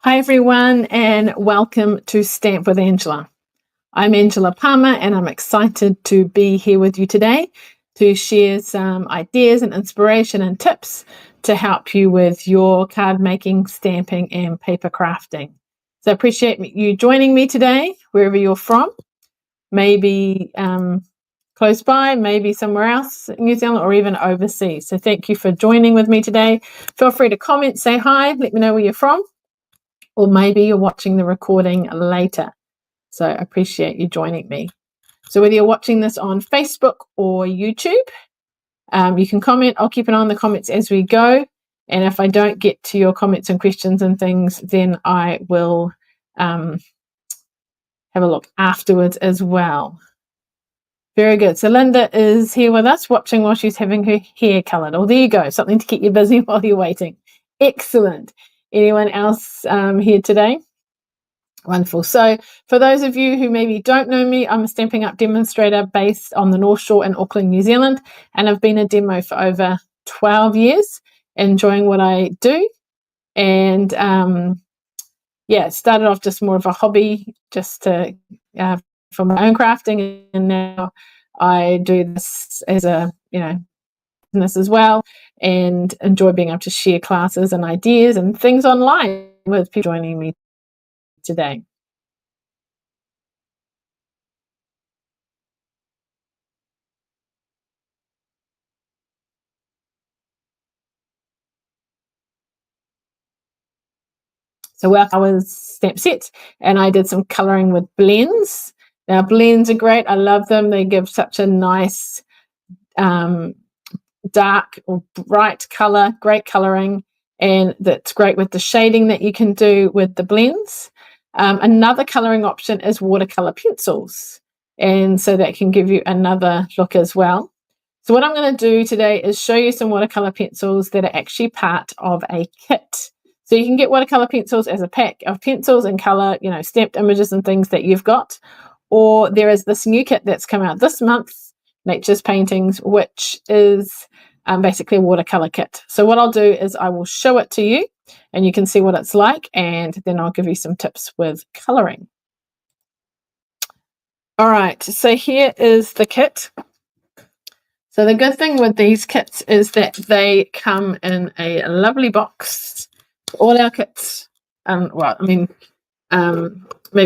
Hi everyone and welcome to Stamp with Angela. I'm Angela Palmer and I'm excited to be here with you today to share some ideas and inspiration and tips to help you with your card making, stamping and paper crafting. So I appreciate you joining me today wherever you're from, maybe close by, maybe somewhere else in New Zealand or even overseas. So thank you for joining with me today. Feel free to comment, say hi, let me know where you're from. Or maybe you're watching the recording later. So I appreciate you joining me. So whether you're watching this on Facebook or YouTube, you can comment. I'll keep an eye on the comments as we go. And if I don't get to your comments and questions and things, then I will have a look afterwards as well. Very good. So Linda is here with us watching while she's having her hair coloured. Oh, there you go. Something to keep you busy while you're waiting. Excellent. Anyone else here today? Wonderful. So for those of you who maybe don't know me, I'm a Stampin' Up demonstrator based on the North Shore in Auckland, New Zealand, and I've been a demo for over 12 years, enjoying what I do. And yeah, it started off just more of a hobby, just to for my own crafting, and now I do this as a business as well, and enjoy being able to share classes and ideas and things online with people joining me today. So I was stamp set and I did some colouring with blends. Now blends are great. I love them. They give such a nice dark or bright colour, great colouring, and that's great with the shading that you can do with the blends. Another colouring option is watercolour pencils, and so that can give you another look as well. So what I'm going to do today is show you some watercolour pencils that are actually part of a kit. So you can get watercolour pencils as a pack of pencils and colour, stamped images and things that you've got. Or there is this new kit that's come out this month, Nature's Paintings, which is basically a watercolour kit. So what I'll do is I will show it to you and you can see what it's like, and then I'll give you some tips with colouring. All right, so here is the kit. So the good thing with these kits is that they come in a lovely box. All our kits, maybe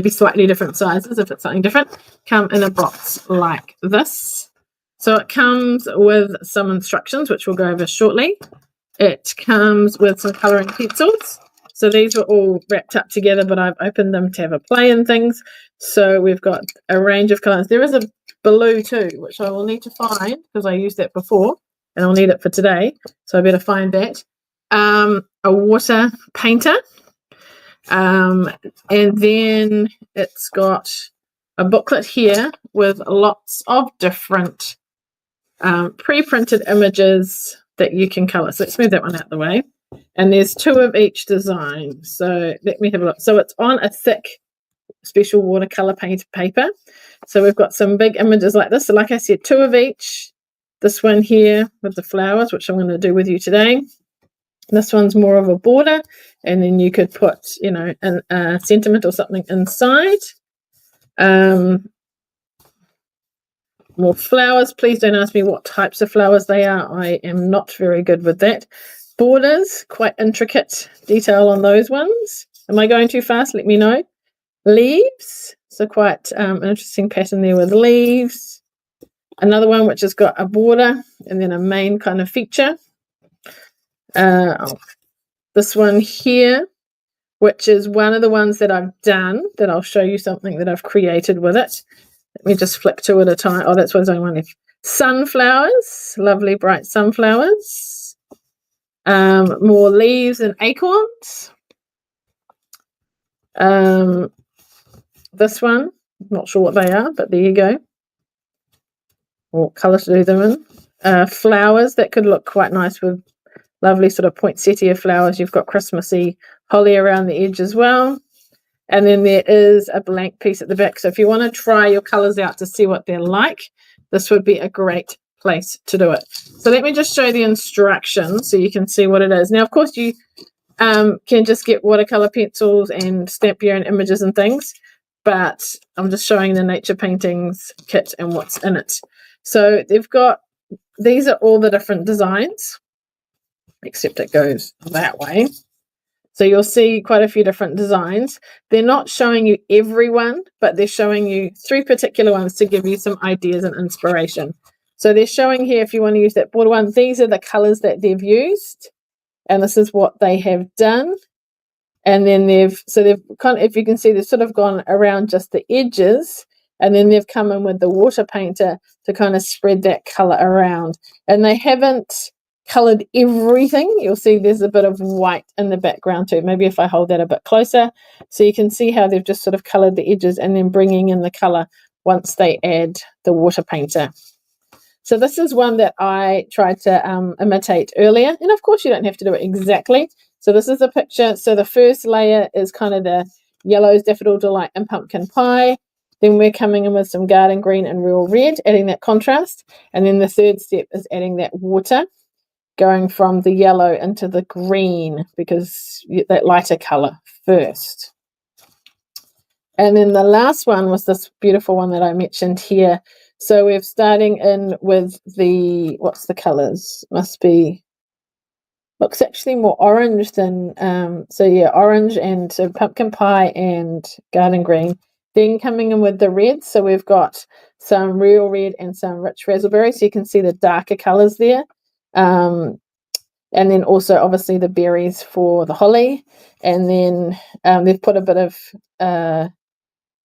slightly different sizes if it's something different, come in a box like this. So it comes with some instructions, which we'll go over shortly. It comes with some colouring pencils. So these were all wrapped up together, but I've opened them to have a play and things. So we've got a range of colours. There is a blue too, which I will need to find because I used that before and I'll need it for today. So I better find that. A water painter. And then it's got a booklet here with lots of different pre-printed images that you can colour. So let's move that one out of the way. And there's two of each design. So let me have a look. So it's on a thick special watercolour paint paper. So we've got some big images like this. So like I said, two of each. This one here with the flowers, which I'm going to do with you today. This one's more of a border, and then you could put, a sentiment or something inside. More flowers. Please don't ask me what types of flowers they are. I am not very good with that. Borders, quite intricate detail on those ones. Am I going too fast? Let me know. Leaves, so quite an interesting pattern there with leaves. Another one which has got a border and then a main kind of feature. This one here, which is one of the ones that I've done, that I'll show you something that I've created with it. Let me just flick two at a time. Oh, that's what's only one left. Sunflowers, lovely bright sunflowers. More leaves and acorns. This one, not sure what they are, but there you go. What colour to do them in. Flowers that could look quite nice with lovely sort of poinsettia flowers. You've got Christmassy holly around the edge as well. And then there is a blank piece at the back. So if you want to try your colours out to see what they're like, this would be a great place to do it. So let me just show the instructions so you can see what it is. Now, of course, you can just get watercolor pencils and stamp your own images and things, but I'm just showing the nature paintings kit and what's in it. So they've got, these are all the different designs, except it goes that way. So you'll see quite a few different designs. They're not showing you every one, but they're showing you 3 particular ones to give you some ideas and inspiration. So they're showing here, if you want to use that border one, these are the colors that they've used, and this is what they have done. And then they've kind of, if you can see, they've sort of gone around just the edges, and then they've come in with the water painter to kind of spread that color around. And they haven't colored everything. You'll see there's a bit of white in the background too. Maybe if I hold that a bit closer, so you can see how they've just sort of colored the edges and then bringing in the color once they add the water painter. So this is one that I tried to imitate earlier, and of course you don't have to do it exactly. So this is a picture. So the first layer is kind of the yellows, daffodil delight, and pumpkin pie. Then we're coming in with some garden green and real red, adding that contrast. And then the third step is adding that water, going from the yellow into the green, because that lighter color first. And then the last one was this beautiful one that I mentioned here. So we're starting in with the, what's the colors? Must be, looks actually more orange than, so yeah, orange and so pumpkin pie and garden green. Then coming in with the red, so we've got some real red and some rich raspberry, so you can see the darker colors there. And then also obviously the berries for the holly. And then they've put a bit of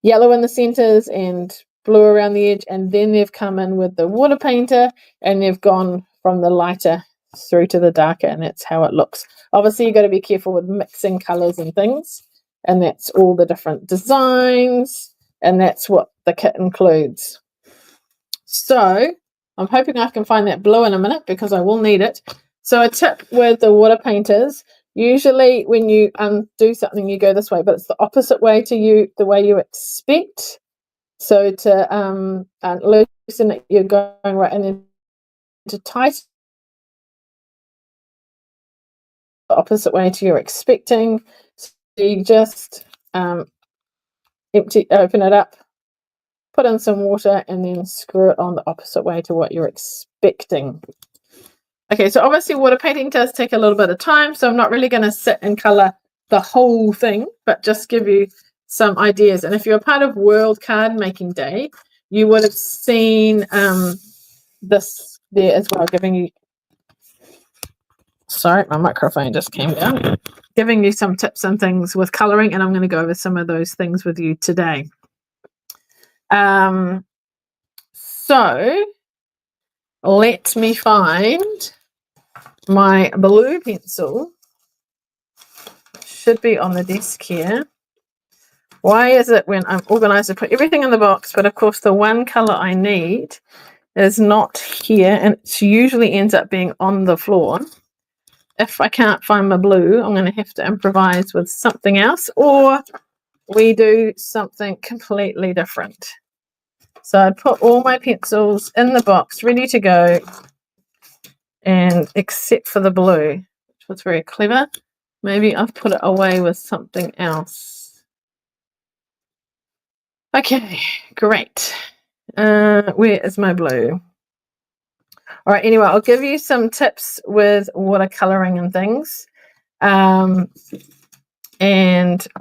yellow in the centers and blue around the edge, and then they've come in with the water painter and they've gone from the lighter through to the darker, and that's how it looks. Obviously you've got to be careful with mixing colors and things, and that's all the different designs, and that's what the kit includes. So I'm hoping I can find that blue in a minute, because I will need it. So a tip with the water painters, usually when you undo something you go this way, but it's the opposite way to the way you expect. So to loosen it, you're going right, and then to tighten the opposite way to you're expecting. So you just open it up, put in some water, and then screw it on the opposite way to what you're expecting. Okay, so obviously water painting does take a little bit of time, so I'm not really going to sit and colour the whole thing, but just give you some ideas. And if you're a part of World Card Making Day, you would have seen this there as well, giving you, sorry, my microphone just came down, giving you some tips and things with colouring, and I'm going to go over some of those things with you today. So let me find my blue pencil. Should be on the desk here. Why is it when I'm organized I put everything in the box, but of course the one color I need is not here, and it usually ends up being on the floor. If I can't find my blue, I'm going to have to improvise with something else, or we do something completely different. So I'd put all my pencils in the box ready to go, and except for the blue, which was very clever. Maybe I've put it away with something else. Okay, great. Where is my blue? All right, anyway, I'll give you some tips with watercoloring and things. And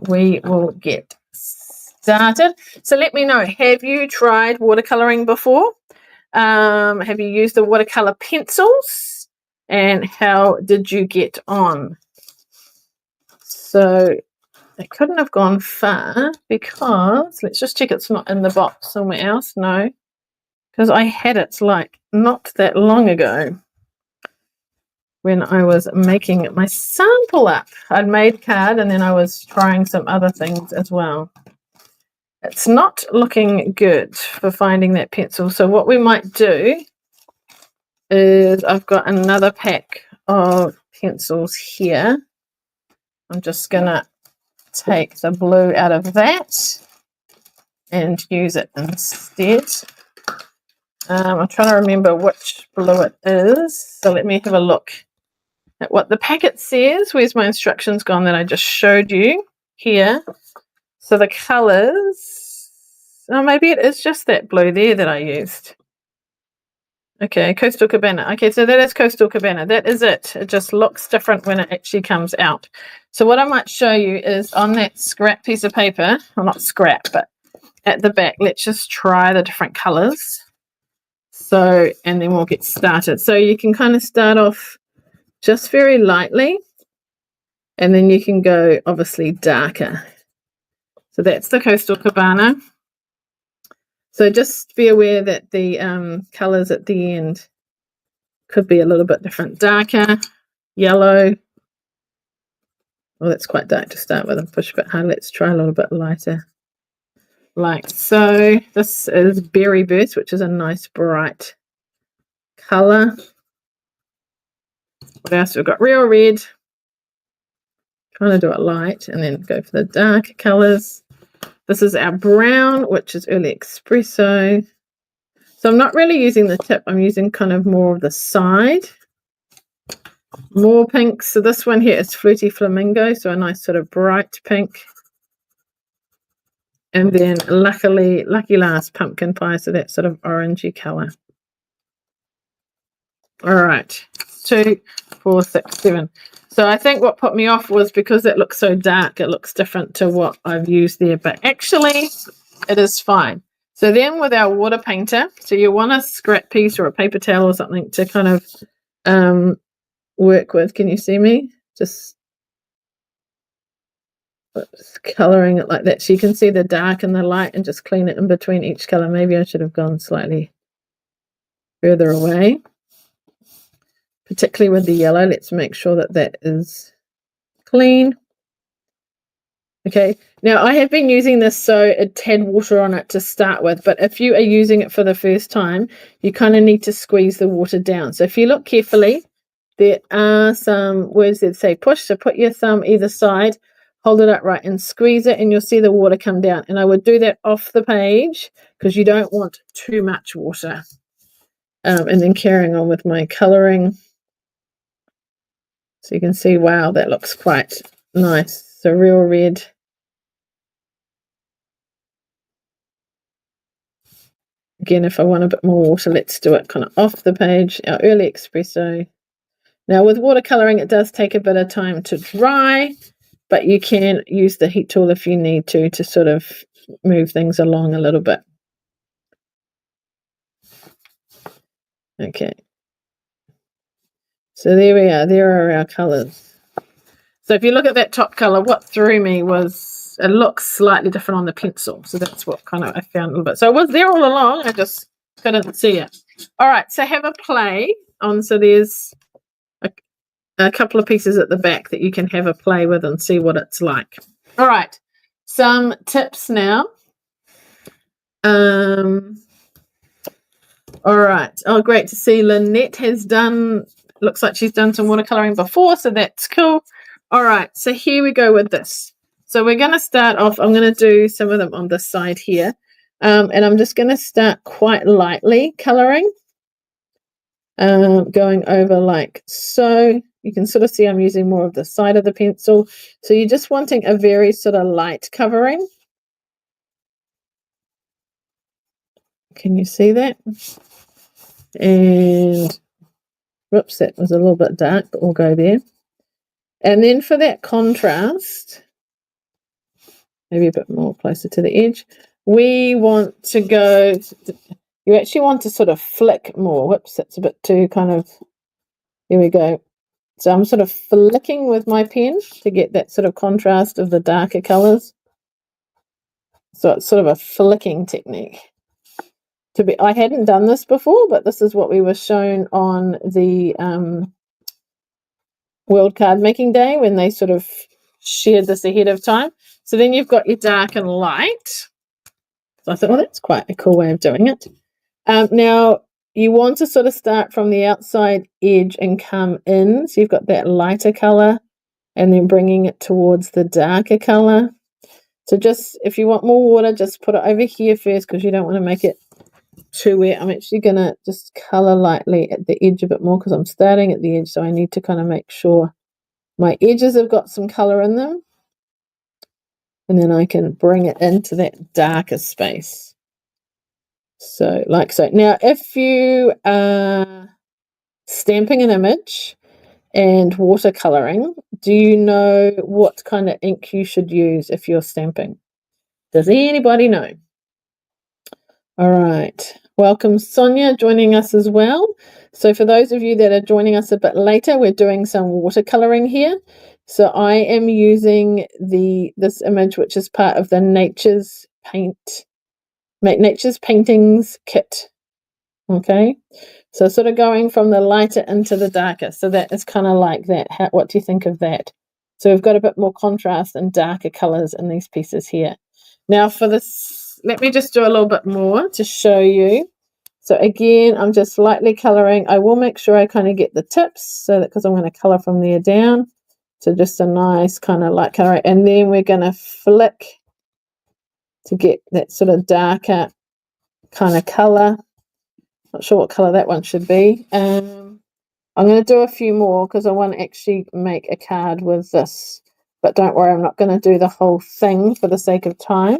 we will get started. So let me know, have you tried watercoloring before? Have you used the watercolor pencils? And how did you get on? So I couldn't have gone far, because let's just check it's not in the box somewhere else. No, because I had it like not that long ago when I was making my sample up. I'd made card, and then I was trying some other things as well. It's not looking good for finding that pencil. So what we might do is, I've got another pack of pencils here. I'm just gonna take the blue out of that and use it instead. I'm trying to remember which blue it is, so let me have a look. what the packet says. Where's my instructions gone that I just showed you here? So the colours, oh, maybe it is just that blue there that I used. Okay, Coastal Cabana. Okay, so that is Coastal Cabana. That is it. It just looks different when it actually comes out. So what I might show you is on that scrap piece of paper, well, not scrap, but at the back, let's just try the different colours. So, and then we'll get started. So you can kind of start off just very lightly, and then you can go obviously darker. So that's the Coastal Cabana. So just be aware that the colours at the end could be a little bit different. Darker, yellow. Well, that's quite dark to start with and push a bit hard. Let's try a little bit lighter. Like so. This is Berry Burst, which is a nice bright colour. What else? We've got Real Red. Trying to do it light and then go for the dark colours. This is our brown, which is Early Espresso. So I'm not really using the tip. I'm using kind of more of the side. More pink. So this one here is Fruity Flamingo. So a nice sort of bright pink. And then Lucky Last Pumpkin Pie. So that sort of orangey colour. All right. 2, 4, 6, 7. So I think what put me off was because it looks so dark, it looks different to what I've used there. But actually, it is fine. So then with our water painter, so you want a scrap piece or a paper towel or something to kind of work with. Can you see me? Just colouring it like that. So you can see the dark and the light and just clean it in between each colour. Maybe I should have gone slightly further away. Particularly with the yellow, let's make sure that that is clean. Okay, now I have been using this so it had water on it to start with, but if you are using it for the first time, you kind of need to squeeze the water down. So if you look carefully, there are some words that say push, so put your thumb either side, hold it upright and squeeze it, and you'll see the water come down. And I would do that off the page because you don't want too much water. And then carrying on with my colouring. So you can see, wow, that looks quite nice. So Real Red. Again, if I want a bit more water, let's do it kind of off the page. Our Early Espresso. Now with watercolouring, it does take a bit of time to dry, but you can use the heat tool if you need to sort of move things along a little bit. Okay. So there we are. There are our colours. So if you look at that top colour, what threw me was it looks slightly different on the pencil. So that's what kind of I found a little bit. So it was there all along. I just couldn't see it. All right. So have a play on. So there's a couple of pieces at the back that you can have a play with and see what it's like. All right. Some tips now. All right. Oh, great to see Lynette has done, looks like she's done some watercolouring before, so that's cool. All right, so here we go with this. So we're going to start off, I'm going to do some of them on this side here. And I'm just going to start quite lightly colouring. Going over like so. You can sort of see I'm using more of the side of the pencil. So you're just wanting a very sort of light covering. Can you see that? And whoops, that was a little bit dark, but we'll go there. And then for that contrast, maybe a bit more closer to the edge, we want to go, you actually want to sort of flick more. Whoops, that's a bit too kind of, here we go. So I'm sort of flicking with my pen to get that sort of contrast of the darker colours. So it's sort of a flicking technique. I hadn't done this before, but this is what we were shown on the World Card Making Day when they sort of shared this ahead of time. So then you've got your dark and light. So I thought, well, that's quite a cool way of doing it. Now, you want to sort of start from the outside edge and come in. So you've got that lighter colour and then bringing it towards the darker colour. So just, if you want more water, just put it over here first because you don't want to make it too wet. I'm actually going to just colour lightly at the edge a bit more because I'm starting at the edge, so I need to kind of make sure my edges have got some colour in them. And then I can bring it into that darker space. So, like so. Now, if you are stamping an image and watercolouring, do you know what kind of ink you should use if you're stamping? Does anybody know? All right. Welcome, Sonia, joining us as well. So for those of you that are joining us a bit later, we're doing some watercolouring here. So I am using this image, which is part of the Nature's Paintings kit. Okay. So sort of going from the lighter into the darker. So that is kind of like that. What do you think of that? So we've got a bit more contrast and darker colours in these pieces here. Now for this, let me just do a little bit more to show you. So again, I'm just lightly colouring. I will make sure I kind of get the tips, so that because I'm going to colour from there down. So just a nice kind of light colour. And then we're going to flick to get that sort of darker kind of colour. Not sure what colour that one should be. I'm going to do a few more because I want to actually make a card with this. But don't worry, I'm not going to do the whole thing for the sake of time.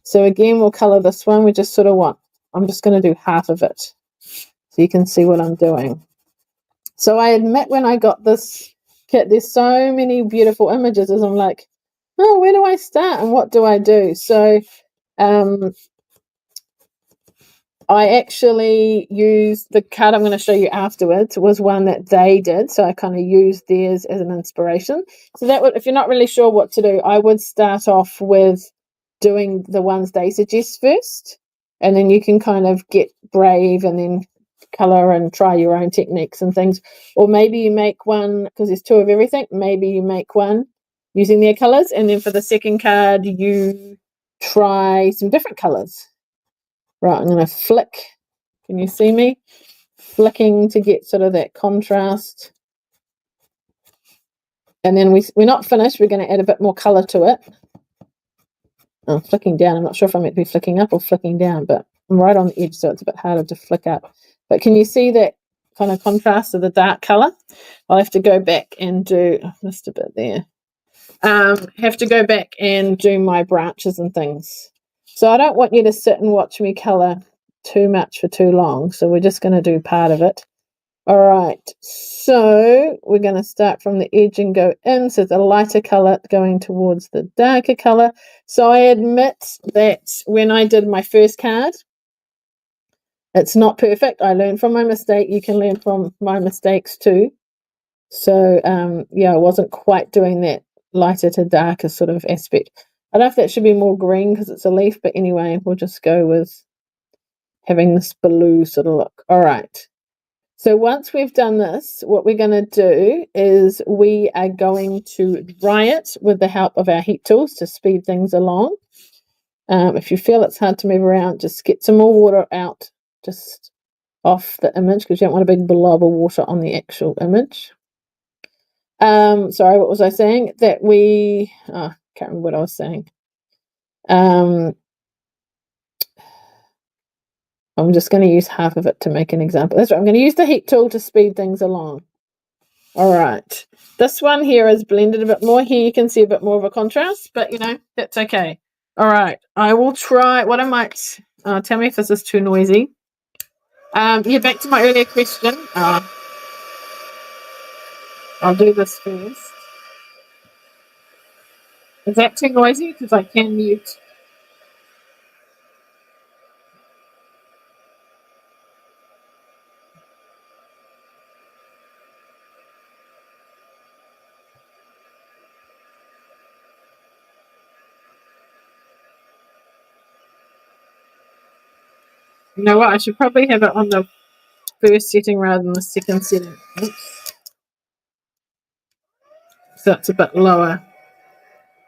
So again, we'll colour this one. We just sort of I'm just going to do half of it so you can see what I'm doing. So I admit when I got this kit, there's so many beautiful images as I'm like, oh, where do I start and what do I do? So I actually used the card I'm going to show you afterwards was one that they did. So I kind of used theirs as an inspiration. So that would, if you're not really sure what to do, I would start off with doing the ones they suggest first. And then you can kind of get brave and then color and try your own techniques and things. Or maybe you make one, because there's two of everything, maybe you make one using their colors. And then for the second card, you try some different colors. Right, I'm going to flick. Can you see me? Flicking to get sort of that contrast. And then we're not finished. We're going to add a bit more colour to it. I'm flicking down. I'm not sure if I'm meant to be flicking up or flicking down, but I'm right on the edge, so it's a bit harder to flick up. But can you see that kind of contrast of the dark colour? I'll have to go back and do, I missed a bit there. Have to go back and do my branches and things. So I don't want you to sit and watch me colour too much for too long. So we're just going to do part of it. All right. So we're going to start from the edge and go in. So the lighter colour going towards the darker colour. So I admit that when I did my first card, it's not perfect. I learned from my mistake. You can learn from my mistakes too. So yeah, I wasn't quite doing that lighter to darker sort of aspect. I don't know if that should be more green because it's a leaf, but anyway, we'll just go with having this blue sort of look. All right. So once we've done this, what we're going to do is we are going to dry it with the help of our heat tools to speed things along. If you feel it's hard to move around, just get some more water out just off the image because you don't want a big blob of water on the actual image. Sorry, what was I saying? That we, can't remember what I was saying. I'm just going to use half of it to make an example. That's right. I'm going to use the heat tool to speed things along. All right. This one here is blended a bit more. Here you can see a bit more of a contrast, but, you know, that's okay. All right. I will try what I might... tell me if this is too noisy. Yeah, back to my earlier question. I'll do this first. Is that too noisy? Because I can mute. You know what? I should probably have it on the first setting rather than the second setting. Oops. So it's a bit lower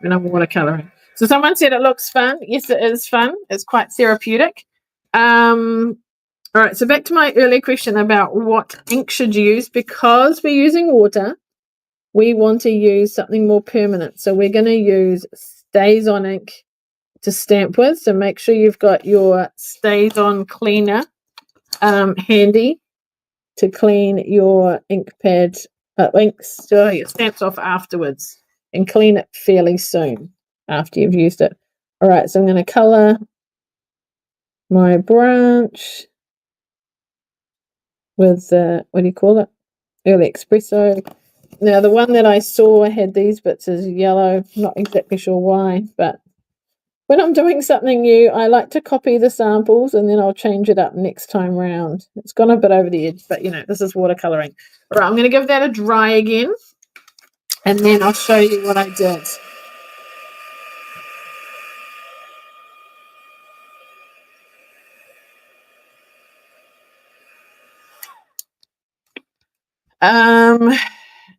when I'm watercolouring. So someone said it looks fun. Yes, it is fun. It's quite therapeutic. All right, so back to my earlier question about what ink should you use. Because we're using water, we want to use something more permanent. So we're going to use Stays On ink to stamp with, so make sure you've got your Stays On cleaner handy to clean your ink pad, inks, so your stamps off afterwards, and clean it fairly soon after you've used it. All right, so I'm going to colour my branch with what do you call it? Early Espresso. Now the one that I saw had these bits as yellow. Not exactly sure why, but when I'm doing something new, I like to copy the samples and then I'll change it up next time round. It's gone a bit over the edge, but you know, this is watercolouring. All right, I'm going to give that a dry again, and then I'll show you what I did.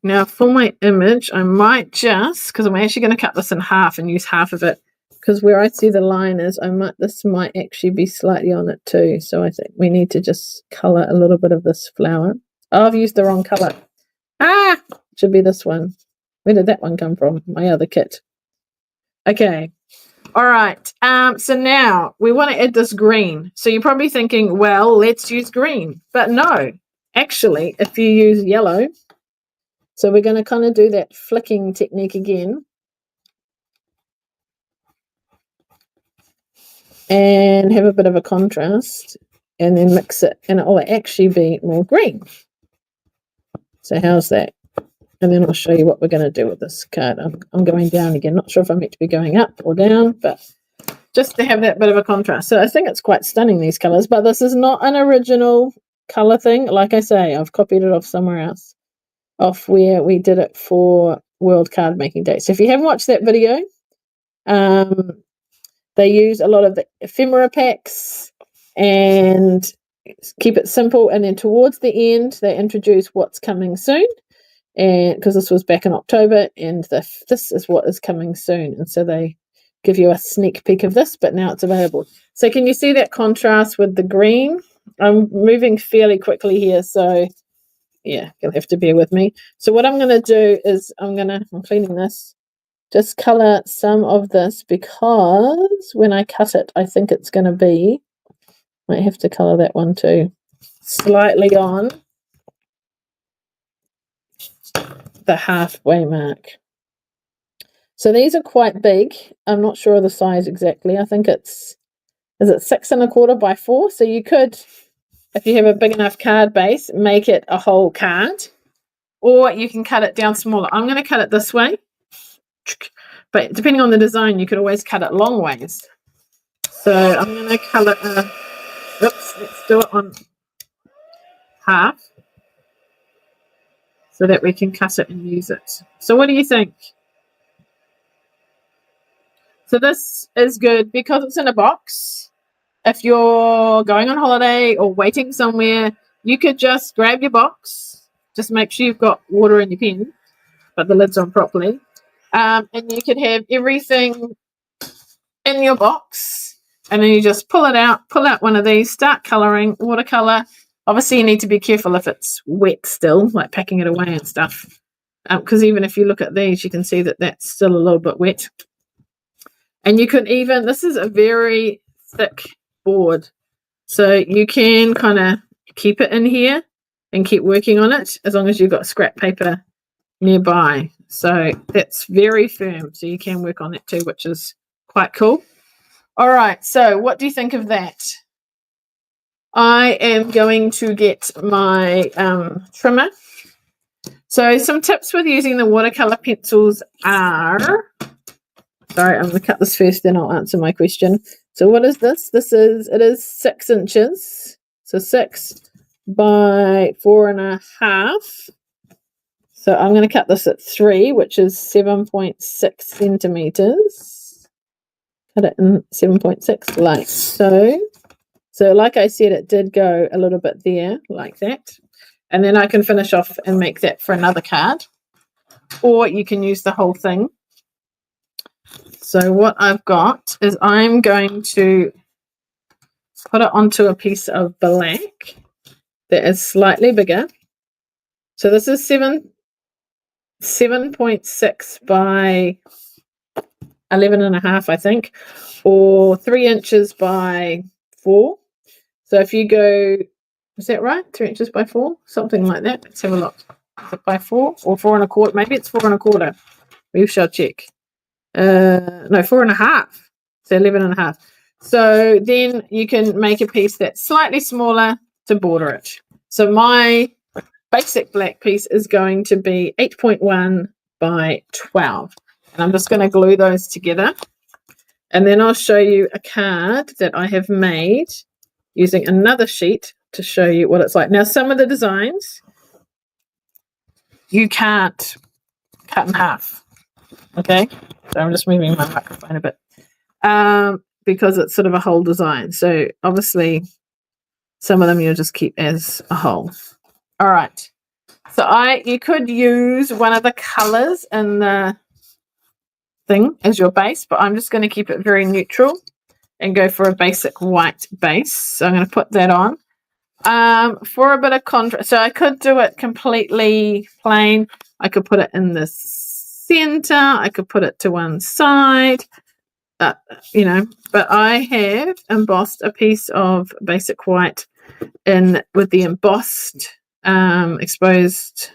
Now for my image, I might just, because I'm actually going to cut this in half and use half of it, because where I see the line is, this might actually be slightly on it too. So I think we need to just colour a little bit of this flower. Oh, I've used the wrong colour. Ah, should be this one. Where did that one come from? My other kit. Okay. All right. So now we want to add this green. So you're probably thinking, well, let's use green. But no, actually, if you use yellow, so we're going to kind of do that flicking technique again. And have a bit of a contrast, and then mix it, and it will actually be more green. So how's that? And then I'll show you what we're going to do with this card. I'm going down again. Not sure if I'm meant to be going up or down, but just to have that bit of a contrast. So I think it's quite stunning, these colours, but this is not an original colour thing. Like I say, I've copied it off somewhere else, off where we did it for World Card Making Day. So if you haven't watched that video, they use a lot of the ephemera packs and keep it simple. And then towards the end, they introduce what's coming soon. And because this was back in October, and this is what is coming soon. And so they give you a sneak peek of this, but now it's available. So can you see that contrast with the green? I'm moving fairly quickly here, so yeah, you'll have to bear with me. So what I'm going to do is I'm cleaning this. Just colour some of this, because when I cut it, I think it's going to be, might have to colour that one too, slightly on the halfway mark. So these are quite big. I'm not sure of the size exactly. I think is it 6 1/4 by 4? So you could, if you have a big enough card base, make it a whole card, or you can cut it down smaller. I'm going to cut it this way. But depending on the design, you could always cut it long ways. So I'm going to colour, let's do it on half so that we can cut it and use it. So what do you think? So this is good because it's in a box. If you're going on holiday or waiting somewhere, you could just grab your box. Just make sure you've got water in your pen, but the lid's on properly. And you could have everything in your box, and then you just pull out one of these, start colouring, watercolour. Obviously, you need to be careful if it's wet still, like packing it away and stuff. Because even if you look at these, you can see that that's still a little bit wet. And you could even, this is a very thick board, so you can kind of keep it in here and keep working on it as long as you've got scrap paper nearby. So that's very firm, so you can work on that too, which is quite cool. All right, so what do you think of that? I am going to get my trimmer. So some tips with using the watercolor pencils are, sorry, I'm going to cut this first, then I'll answer my question. So what is this? It is 6 inches. So 6 by 4.5. So I'm going to cut this at 3, which is 7.6 centimeters. Cut it in 7.6 like so. So like I said, it did go a little bit there like that. And then I can finish off and make that for another card. Or you can use the whole thing. So what I've got is I'm going to put it onto a piece of black that is slightly bigger. So this is 7.6 by 11.5, I think, or 3 inches by 4. So if you go, is that right? 3 inches by 4, something like that. Let's have a look. Is it by 4 or 4.25? Maybe it's 4.25. We shall check. No, 4.5. So 11.5. So then you can make a piece that's slightly smaller to border it. So my basic black piece is going to be 8.1 by 12. And I'm just going to glue those together. And then I'll show you a card that I have made using another sheet to show you what it's like. Now, some of the designs you can't cut in half. Okay, so I'm just moving my microphone a bit because it's sort of a whole design. So obviously some of them you'll just keep as a whole. All right, so you could use one of the colors in the thing as your base, but I'm just going to keep it very neutral and go for a basic white base. So I'm going to put that on for a bit of contrast. So I could do it completely plain. I could put it in the center. I could put it to one side, you know, but I have embossed a piece of basic white in with the embossed exposed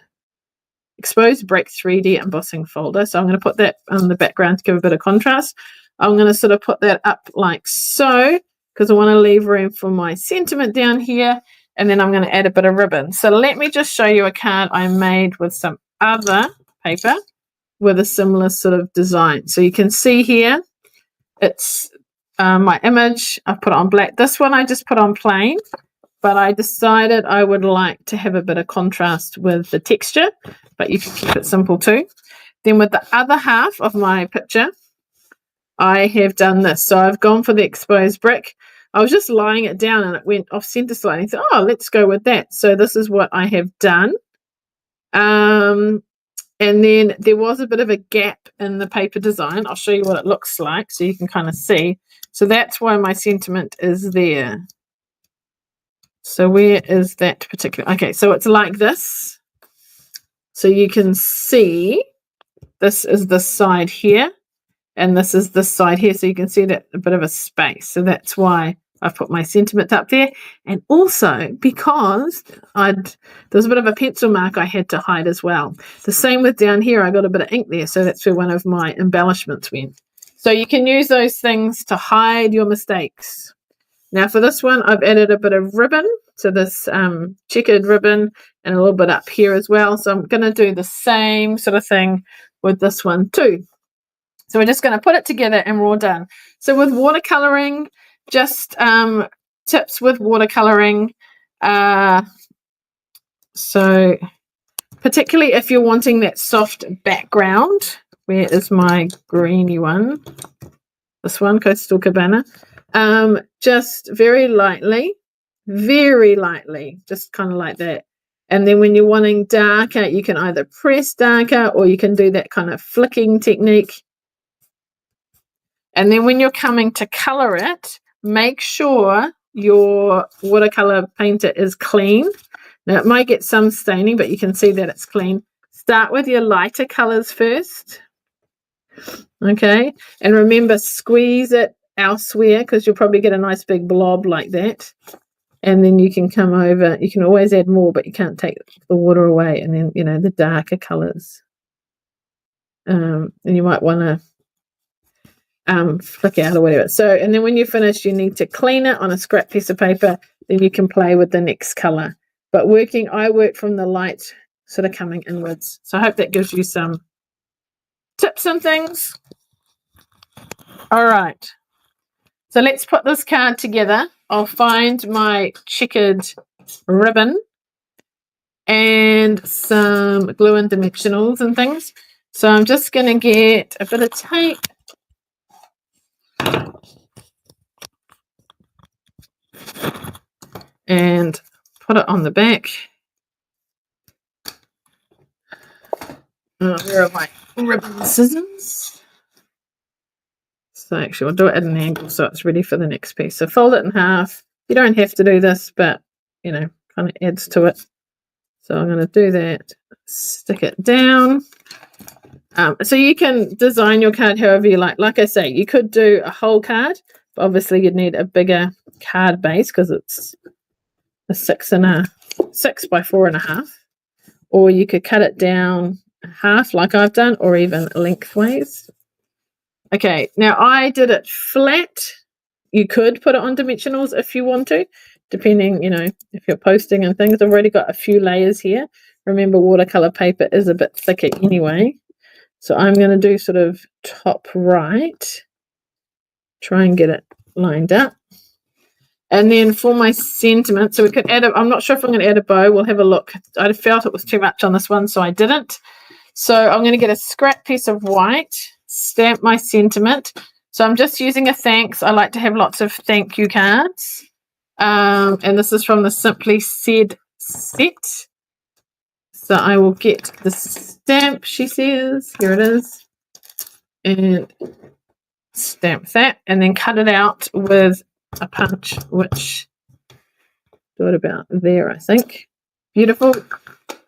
brick 3D embossing folder. So I'm going to put that on the background to give a bit of contrast. I'm going to sort of put that up like so because I want to leave room for my sentiment down here, and then I'm going to add a bit of ribbon. So let me just show you a card I made with some other paper with a similar sort of design. So you can see here it's my image. I put it on black. This one I just put on plain, but I decided I would like to have a bit of contrast with the texture, but you can keep it simple too. Then with the other half of my picture, I have done this. So I've gone for the exposed brick. I was just lying it down and it went off center slightly. I thought, oh, let's go with that. So this is what I have done. And then there was a bit of a gap in the paper design. I'll show you what it looks like so you can kind of see. So that's why my sentiment is there. So where is that particular? Okay, so it's like this. So you can see this is this side here, and this is this side here. So you can see that a bit of a space. So that's why I've put my sentiment up there. And also because there was a bit of a pencil mark I had to hide as well. The same with down here, I got a bit of ink there. So that's where one of my embellishments went. So you can use those things to hide your mistakes. Now for this one, I've added a bit of ribbon. So this checkered ribbon and a little bit up here as well. So I'm going to do the same sort of thing with this one too. So we're just going to put it together and we're all done. So with watercoloring, just tips with watercoloring. So particularly if you're wanting that soft background, where is my greeny one? This one, Coastal Cabana. Just very lightly, just kind of like that. And then when you're wanting darker, you can either press darker or you can do that kind of flicking technique. And then when you're coming to color it, make sure your watercolor painter is clean. Now it might get some staining, but you can see that it's clean. Start with your lighter colors first. Okay, and remember, squeeze it elsewhere because you'll probably get a nice big blob like that. And then you can come over, you can always add more, but you can't take the water away. And then, you know, the darker colors. And you might want to flick out or whatever. So, and then when you finish, you need to clean it on a scrap piece of paper. Then you can play with the next color. But I work from the light sort of coming inwards. So I hope that gives you some tips and things. All right. So let's put this card together. I'll find my checkered ribbon and some glue and dimensionals and things. So I'm just going to get a bit of tape. And put it on the back. Where are my ribbon scissors? So actually, I'll do it at an angle so it's ready for the next piece. So fold it in half. You don't have to do this, but, you know, kind of adds to it. So I'm going to do that. Stick it down. So you can design your card however you like. Like I say, you could do a whole card, but obviously you'd need a bigger card base because it's a 6 by 4.5. Or you could cut it down half like I've done, or even lengthways. Okay, now I did it flat. You could put it on dimensionals if you want to, depending, if you're posting and things. I've already got a few layers here. Remember, watercolor paper is a bit thicker anyway. So I'm going to do sort of top right. Try and get it lined up. And then for my sentiment, so we could add I'm not sure if I'm going to add a bow. We'll have a look. I felt it was too much on this one, so I didn't. So I'm going to get a scrap piece of white, stamp my sentiment. So I'm just using a thanks. I like to have lots of thank you cards. And this is from the Simply Said set. So I will get the stamp, she says. Here it is. And stamp that. And then cut it out with a punch, which do it about there, I think. Beautiful.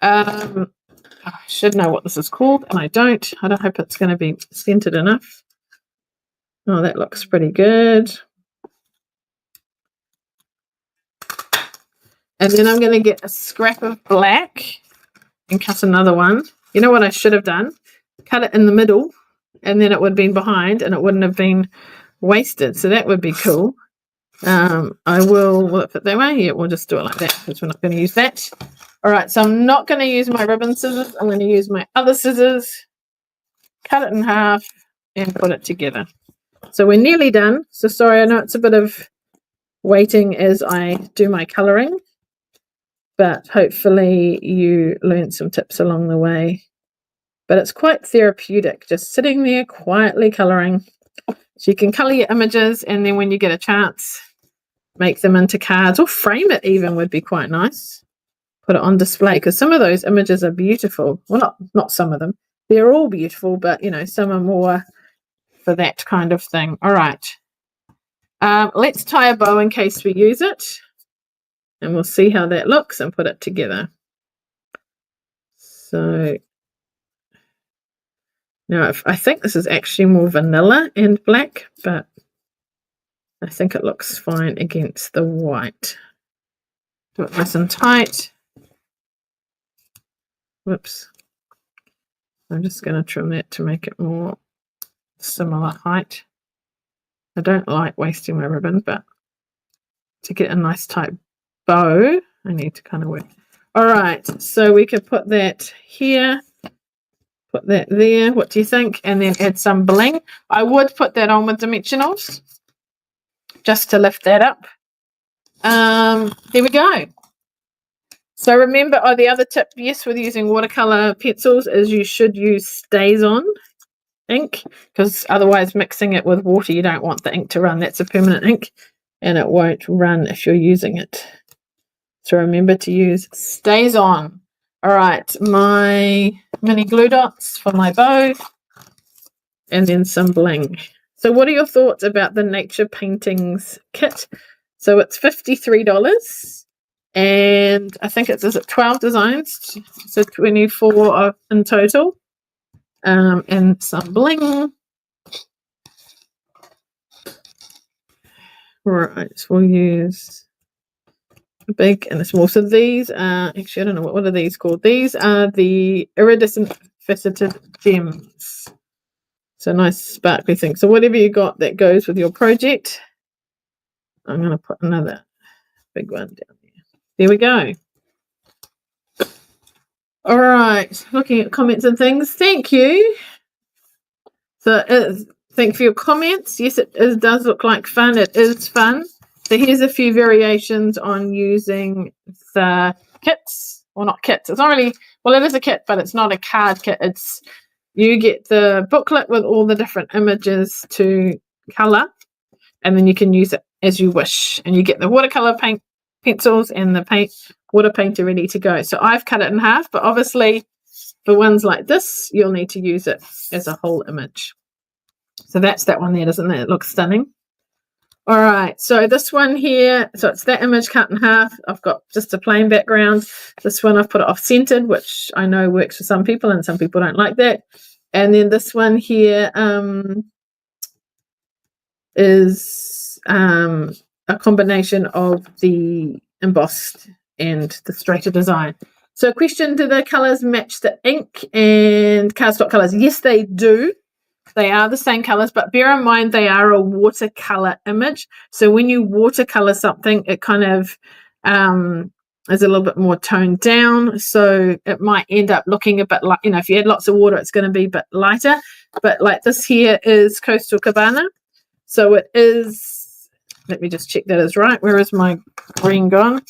I should know what this is called, and I don't. I don't hope it's going to be centered enough. Oh, that looks pretty good. And then I'm going to get a scrap of black and cut another one. You know what I should have done? Cut it in the middle, and then it would have been behind, and it wouldn't have been wasted. So that would be cool. Will it fit that way? Yeah, we'll just do it like that because we're not going to use that. All right, so I'm not going to use my ribbon scissors. I'm going to use my other scissors, cut it in half, and put it together. So we're nearly done. So sorry, I know it's a bit of waiting as I do my colouring, but hopefully you learned some tips along the way. But it's quite therapeutic, just sitting there quietly colouring. So you can colour your images, and then when you get a chance, make them into cards, or frame it even would be quite nice. Put it on display, because some of those images are beautiful. Well, not some of them. They're all beautiful, but, some are more for that kind of thing. All right. Let's tie a bow in case we use it, and we'll see how that looks and put it together. So now I think this is actually more vanilla and black, but I think it looks fine against the white. Do it nice and tight. Whoops. I'm just going to trim that to make it more similar height. I don't like wasting my ribbon, but to get a nice tight bow, I need to kind of work. All right, so we could put that here, put that there. What do you think? And then add some bling. I would put that on with dimensionals just to lift that up. There we go. So remember, the other tip, yes, with using watercolor pencils is you should use stays on ink, because otherwise mixing it with water, you don't want the ink to run. That's a permanent ink, and it won't run if you're using it. So remember to use stays on. All right, my mini glue dots for my bow, and then some bling. So what are your thoughts about the Nature Paintings kit? So it's $53. And I think is it 12 designs, so 24 in total, and some bling. Right, so we'll use a big and a small. So these are, actually I don't know, what are these called? These are the iridescent faceted gems. So nice sparkly thing. So whatever you got that goes with your project, I'm going to put another big one down there. There we go. All right, looking at comments and things. Thank you. So thank you for your comments. Yes, it does look like fun. It is fun. So here's a few variations on using the kits. Well, not kits. It's not really, well, it is a kit, but it's not a card kit. It's, you get the booklet with all the different images to colour, and then you can use it as you wish. And you get the watercolor paint pencils and the water painter ready to go. So I've cut it in half, but obviously for ones like this, you'll need to use it as a whole image. So that's that one there, doesn't it? It looks stunning. All right, so this one here, so it's that image cut in half. I've got just a plain background. This one I've put it off-centered, which I know works for some people, and some people don't like that. And then this one here is a combination of the embossed and the straighter design. So question, do the colours match the ink and cardstock colours? Yes, they do. They are the same colours, but bear in mind they are a watercolour image. So when you watercolour something, it kind of is a little bit more toned down. So it might end up looking a bit like, if you add lots of water, it's going to be a bit lighter. But like this here is Coastal Cabana. So it is, let me just check that is right. Where is my green gone?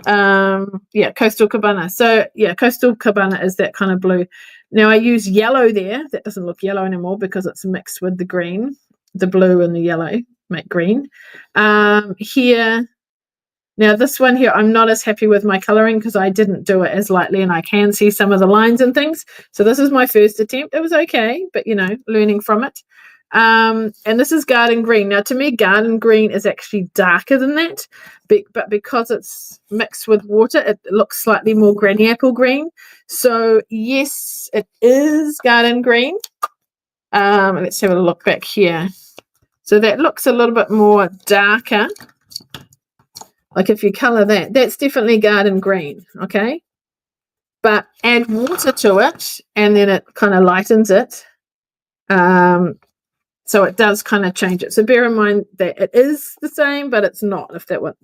Yeah, Coastal Cabana. So yeah, Coastal Cabana is that kind of blue. Now I use yellow there. That doesn't look yellow anymore because it's mixed with the green. The blue and the yellow make green. Here, now this one here, I'm not as happy with my colouring because I didn't do it as lightly and I can see some of the lines and things. So this is my first attempt. It was okay, but learning from it. And this is Garden Green. Now to me, Garden Green is actually darker than that, but because it's mixed with water, it looks slightly more granny apple green. So yes, it is Garden Green. Let's have a look back here. So that looks a little bit more darker. Like if you colour that, that's definitely Garden Green, okay? But add water to it and then it kind of lightens it. So it does kind of change it. So bear in mind that it is the same, but it's not, if that one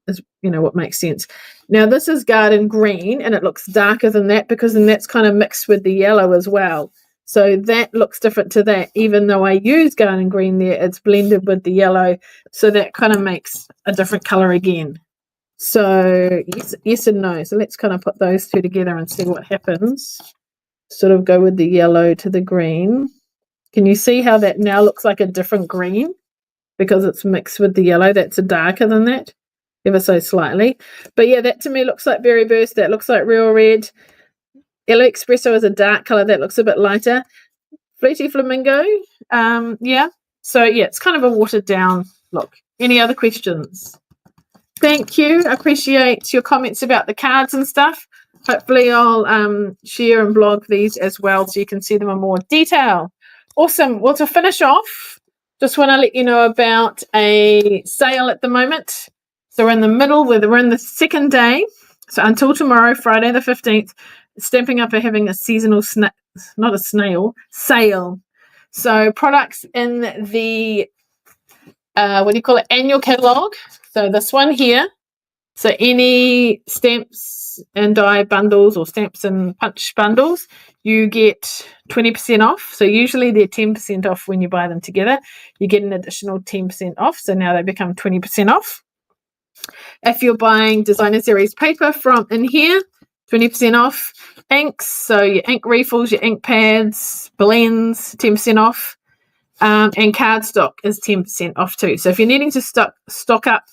is, what makes sense. Now this is Garden Green and it looks darker than that because then that's kind of mixed with the yellow as well. So that looks different to that. Even though I use Garden Green there, it's blended with the yellow. So that kind of makes a different color again. So yes and no. So let's kind of put those two together and see what happens. Sort of go with the yellow to the green. Can you see how that now looks like a different green? Because it's mixed with the yellow. That's darker than that, ever so slightly. But yeah, that to me looks like Berry Burst. That looks like Real Red. Yellow Espresso is a dark colour. That looks a bit lighter. Fleety Flamingo. Yeah. So yeah, it's kind of a watered down look. Any other questions? Thank you. I appreciate your comments about the cards and stuff. Hopefully I'll share and blog these as well so you can see them in more detail. Awesome. Well, to finish off, just want to let you know about a sale at the moment. So we're in the middle, we're in the second day. So until tomorrow, Friday the 15th, Stampin' Up! Are having a seasonal, sale. So products in the, annual catalogue. So this one here. So any stamps and die bundles or stamps and punch bundles, you get 20% off. So usually they're 10% off when you buy them together. You get an additional 10% off. So now they become 20% off. If you're buying designer series paper from in here, 20% off. Inks, so your ink refills, your ink pads, blends, 10% off. And cardstock is 10% off too. So if you're needing to stock up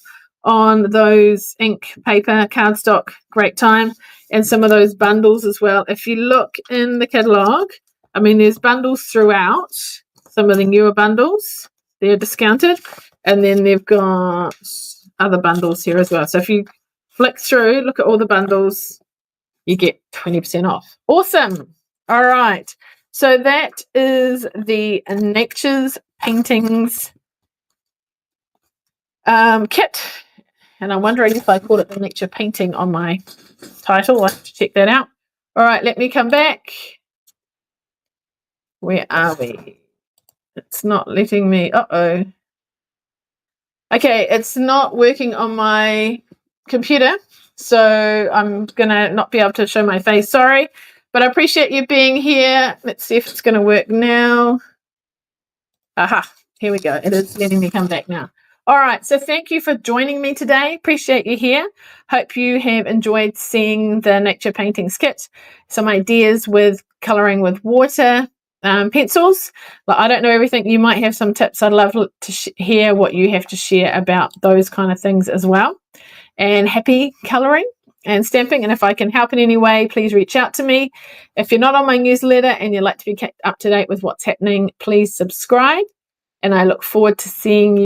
on those ink, paper, cardstock, great time. And some of those bundles as well. If you look in the catalogue, I mean, there's bundles throughout. Some of the newer bundles, they're discounted. And then they've got other bundles here as well. So if you flick through, look at all the bundles, you get 20% off. Awesome. All right. So that is the Nature's Paintings kit. And I'm wondering if I called it the Nature Painting on my title. I'll have to check that out. All right, let me come back. Where are we? It's not letting me. Uh-oh. Okay, it's not working on my computer. So I'm going to not be able to show my face. Sorry. But I appreciate you being here. Let's see if it's going to work now. Aha, here we go. It is letting me come back now. All right, so thank you for joining me today. Appreciate you here. Hope you have enjoyed seeing the Nature Paintings kit. Some ideas with colouring with water pencils. Like, I don't know everything. You might have some tips. I'd love to hear what you have to share about those kind of things as well. And happy colouring and stamping. And if I can help in any way, please reach out to me. If you're not on my newsletter and you'd like to be kept up to date with what's happening, please subscribe. And I look forward to seeing you